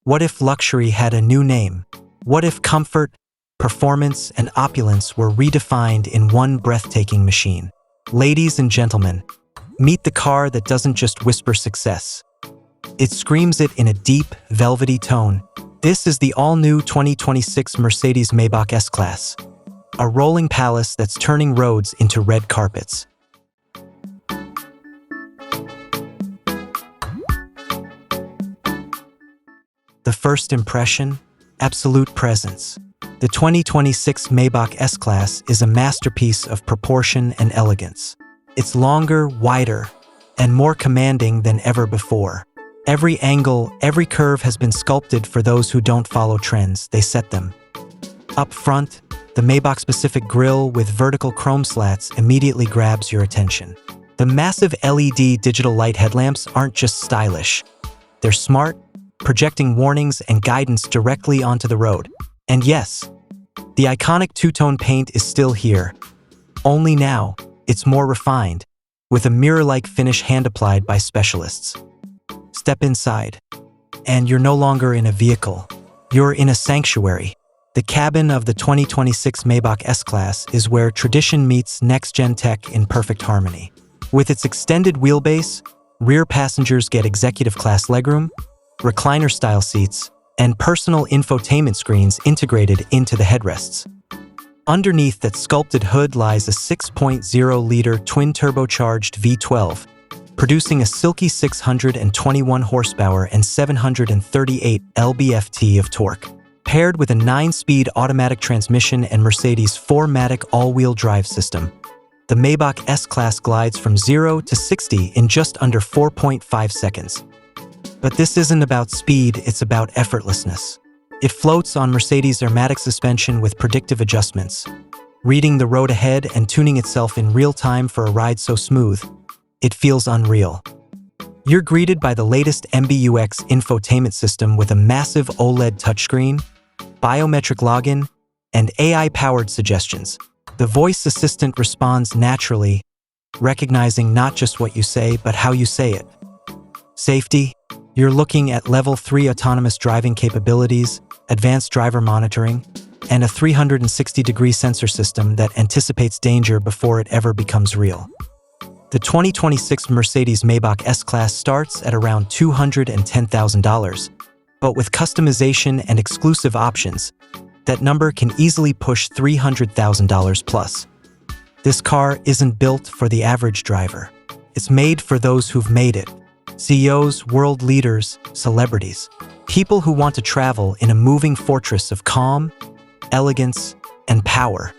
What if luxury had a new name? What if comfort, performance, and opulence were redefined in one breathtaking machine? Ladies and gentlemen, meet the car that doesn't just whisper success. It screams it in a deep, velvety tone. This is the all-new 2026 Mercedes-Maybach S-Class, a rolling palace that's turning roads into red carpets. The first impression? Absolute presence. The 2026 Maybach S-Class is a masterpiece of proportion and elegance. It's longer, wider, and more commanding than ever before. Every angle, every curve has been sculpted for those who don't follow trends, they set them. Up front, the Maybach-specific grille with vertical chrome slats immediately grabs your attention. The massive LED digital light headlamps aren't just stylish. They're smart, projecting warnings and guidance directly onto the road. And yes, the iconic two-tone paint is still here. Only now, it's more refined, with a mirror-like finish hand-applied by specialists. Step inside, and you're no longer in a vehicle. You're in a sanctuary. The cabin of the 2026 Maybach S-Class is where tradition meets next-gen tech in perfect harmony. With its extended wheelbase, rear passengers get executive-class legroom, recliner-style seats, and personal infotainment screens integrated into the headrests. Underneath that sculpted hood lies a 6.0-liter twin-turbocharged V12, producing a silky 621 horsepower and 738 lb-ft of torque. Paired with a 9-speed automatic transmission and Mercedes' 4MATIC all-wheel drive system, the Maybach S-Class glides from 0 to 60 in just under 4.5 seconds. But this isn't about speed, it's about effortlessness. It floats on Mercedes' Airmatic suspension with predictive adjustments, reading the road ahead and tuning itself in real time for a ride so smooth, it feels unreal. You're greeted by the latest MBUX infotainment system with a massive OLED touchscreen, biometric login, and AI-powered suggestions. The voice assistant responds naturally, recognizing not just what you say, but how you say it. Safety? You're looking at Level 3 autonomous driving capabilities, advanced driver monitoring, and a 360-degree sensor system that anticipates danger before it ever becomes real. The 2026 Mercedes-Maybach S-Class starts at around $210,000, but with customization and exclusive options, that number can easily push $300,000 plus. This car isn't built for the average driver. It's made for those who've made it. CEOs, world leaders, celebrities. People who want to travel in a moving fortress of calm, elegance, and power.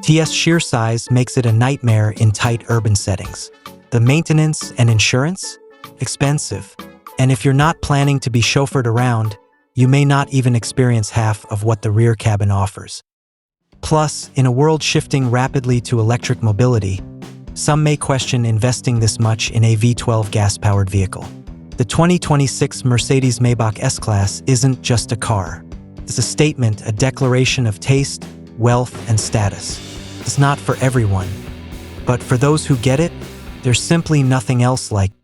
TS sheer size makes it a nightmare in tight urban settings. The maintenance and insurance? Expensive. And if you're not planning to be chauffeured around, you may not even experience half of what the rear cabin offers. Plus, in a world shifting rapidly to electric mobility, some may question investing this much in a V12 gas-powered vehicle. The 2026 Mercedes-Maybach S-Class isn't just a car. It's a statement, a declaration of taste, wealth, and status. It's not for everyone, but for those who get it, there's simply nothing else like it.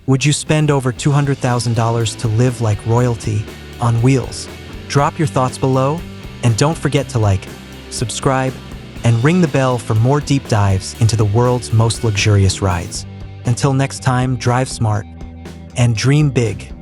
Would you spend over $200,000 to live like royalty on wheels? Drop your thoughts below, and don't forget to like, subscribe, and ring the bell for more deep dives into the world's most luxurious rides. Until next time, drive smart and dream big.